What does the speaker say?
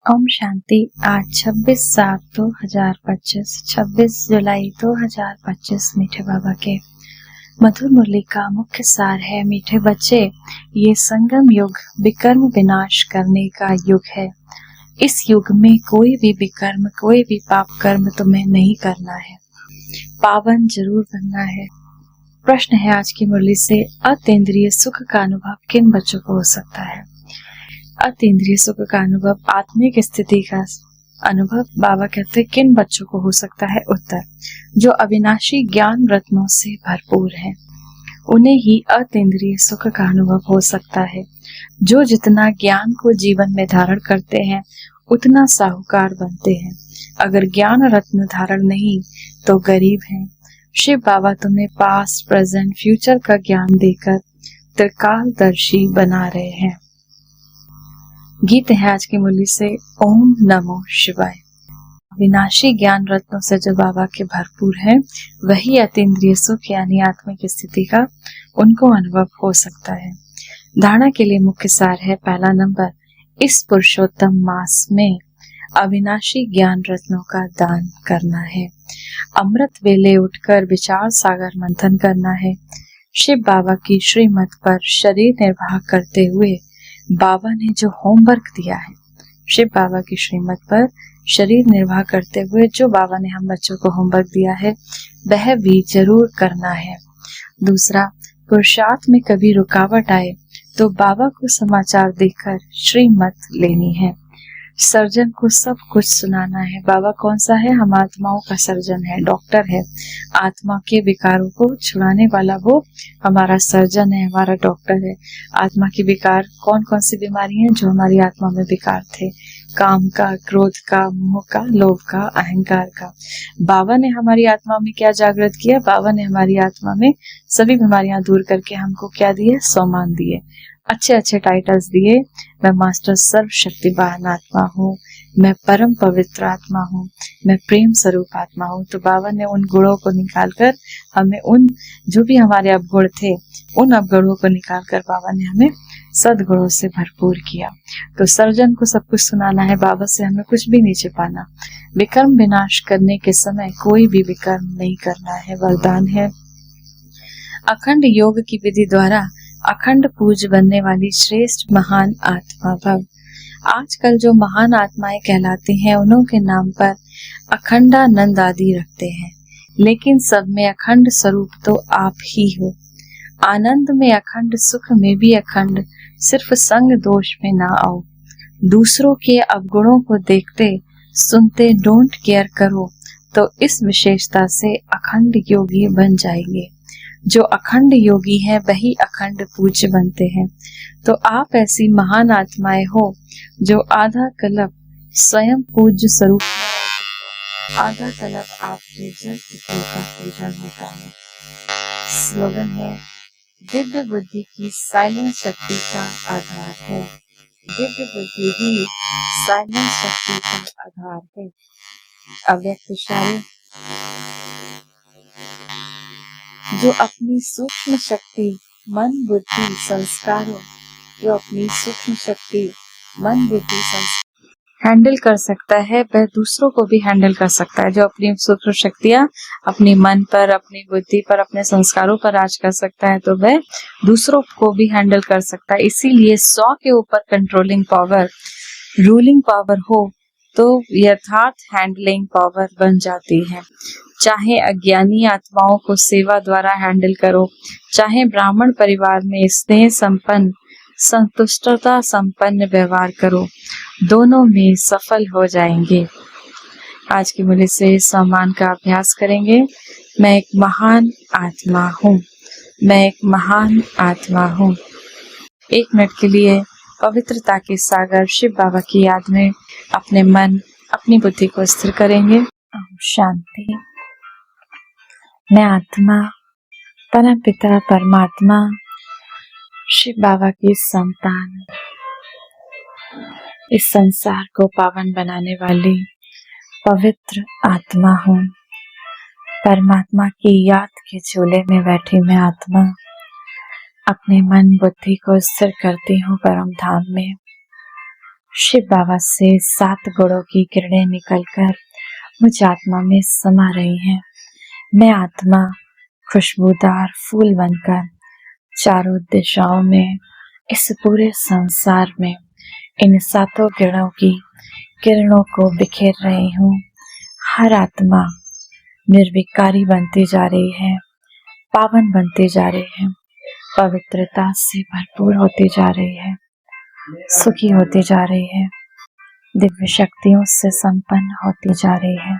ओम शांति। आज 26/7/2025, 26 जुलाई 2025 मीठे बाबा के मधुर मुरली का मुख्य सार है। मीठे बच्चे, ये संगम युग विकर्म विनाश करने का युग है। इस युग में कोई भी विकर्म, कोई भी पाप कर्म तुम्हें नहीं करना है, पावन जरूर बनना है। प्रश्न है आज की मुरली से, अतीन्द्रिय सुख का अनुभव किन बच्चों को हो सकता है? अतीन्द्रिय सुख का अनुभव, आत्मिक स्थिति का अनुभव बाबा कहते हैं किन बच्चों को हो सकता है? उत्तर, जो अविनाशी ज्ञान रत्नों से भरपूर है, उन्हें ही अतीन्द्रिय सुख का अनुभव हो सकता है। जो जितना ज्ञान को जीवन में धारण करते हैं, उतना साहूकार बनते हैं। अगर ज्ञान रत्न धारण नहीं तो गरीब हैं। शिव बाबा तुम्हें पास्ट, प्रेजेंट, फ्यूचर का ज्ञान देकर त्रिकालदर्शी बना रहे हैं। गीत है आज की मुरली से, ओम नमो शिवाय। विनाशी ज्ञान रत्नों से जो बाबा के भरपूर है, वही अतीन्द्रिय सुख यानी आत्मिक स्थिति का उनको अनुभव हो सकता है। धारणा के लिए मुख्य सार है, पहला नंबर, इस पुरुषोत्तम मास में अविनाशी ज्ञान रत्नों का दान करना है। अमृत वेले उठकर विचार सागर मंथन करना है। शिव बाबा की श्रीमत पर शरीर निर्वाह करते हुए बाबा ने जो होमवर्क दिया है, शिव बाबा की श्रीमत पर शरीर निर्वाह करते हुए जो बाबा ने हम बच्चों को होमवर्क दिया है, वह भी जरूर करना है। दूसरा, पुरुषार्थ में कभी रुकावट आए तो बाबा को समाचार देकर श्रीमत लेनी है। सर्जन को सब कुछ सुनाना है। बाबा कौन सा है? हम आत्माओं का सर्जन है, डॉक्टर है। आत्मा के विकारों को छुड़ाने वाला वो हमारा सर्जन है, हमारा डॉक्टर है। आत्मा की विकार कौन कौन सी बीमारी हैं जो हमारी आत्मा में विकार थे? काम का, क्रोध का, मोह का, लोभ का, अहंकार का। बाबा ने हमारी आत्मा में क्या जागृत किया? बाबा ने हमारी आत्मा में सभी बीमारियां दूर करके हमको क्या दिए? सम्मान दिए, अच्छे अच्छे टाइटल्स दिए। मैं मास्टर सर्वशक्तिवान आत्मा हूँ, मैं परम पवित्र आत्मा हूँ, मैं प्रेम स्वरूप आत्मा हूँ। तो बाबा ने उन गुणों को निकालकर हमें, उन जो भी हमारे अवगुण थे, उन अवगुणों को निकालकर बाबा ने हमें सद्गुणों से भरपूर किया। तो सर्जन को सब कुछ सुनाना है, बाबा से हमें कुछ भी नहीं छिपाना। विकर्म विनाश करने के समय कोई भी विकर्म नहीं करना है, वरदान है। अखंड योग की विधि द्वारा अखंड पूज बनने वाली श्रेष्ठ महान आत्मा भव। आजकल जो महान आत्माएं कहलाते हैं, उन्हों के नाम पर अखंडानंद आदि रखते हैं, लेकिन सब में अखंड स्वरूप तो आप ही हो। आनंद में अखंड, सुख में भी अखंड, सिर्फ संग दोष में ना आओ। दूसरों के अवगुणों को देखते सुनते डोंट केयर करो, तो इस विशेषता से अखंड योगी बन जाएंगे। जो अखंड योगी है वही अखंड पूज्य बनते हैं। तो आप ऐसी महान आत्माएं हो जो आधा कल्प स्वयं पूज्य स्वरूप में, आधा कल्प आपके जल पितरों का पूजन होता है। स्लोगन है, दिव्य बुद्धि की साइलेंस शक्ति का आधार है। दिव्य बुद्धि ही साइलेंस शक्ति का आधार है। अव्यक्त शारीर जो अपनी सूक्ष्म शक्ति मन बुद्धि संस्कारों, जो अपनी सूक्ष्म शक्ति मन बुद्धि संस्कार हैंडल कर सकता है, वह दूसरों को भी हैंडल कर सकता है। जो अपनी सूक्ष्म शक्तियां अपनी मन पर, अपनी बुद्धि पर, अपने संस्कारों पर राज कर सकता है, तो वह दूसरों को भी हैंडल कर सकता है। इसीलिए 100 के ऊपर कंट्रोलिंग पावर, रूलिंग पावर हो तो यथार्थ हैंडलिंग पावर बन जाती है। चाहे अज्ञानी आत्माओं को सेवा द्वारा हैंडल करो, चाहे ब्राह्मण परिवार में स्नेह संपन्न, संतुष्टता संपन्न व्यवहार करो, दोनों में सफल हो जाएंगे। आज की मुरली से सम्मान का अभ्यास करेंगे। मैं एक महान आत्मा हूँ, मैं एक महान आत्मा हूँ। 1 मिनट के लिए पवित्रता के सागर शिव बाबा की याद में अपने मन, अपनी बुद्धि को स्थिर करेंगे। ओम शांति। मैं आत्मा, परम पिता परमात्मा शिव बाबा की संतान, इस संसार को पावन बनाने वाली पवित्र आत्मा हूँ। परमात्मा की याद के झूले में बैठी मैं आत्मा अपने मन बुद्धि को स्थिर करती हूँ परम धाम में। शिव बाबा से 7 गुणों की किरणें निकलकर मुझ आत्मा में समा रही हैं। मैं आत्मा खुशबूदार फूल बनकर चारों दिशाओं में, इस पूरे संसार में इन 7 किरणों की किरणों को बिखेर रही हूँ। हर आत्मा निर्विकारी बनती जा रही है, पावन बनती जा रही है, पवित्रता से भरपूर होती जा रही है, सुखी होती जा रही है, दिव्य शक्तियों से संपन्न होती जा रही है।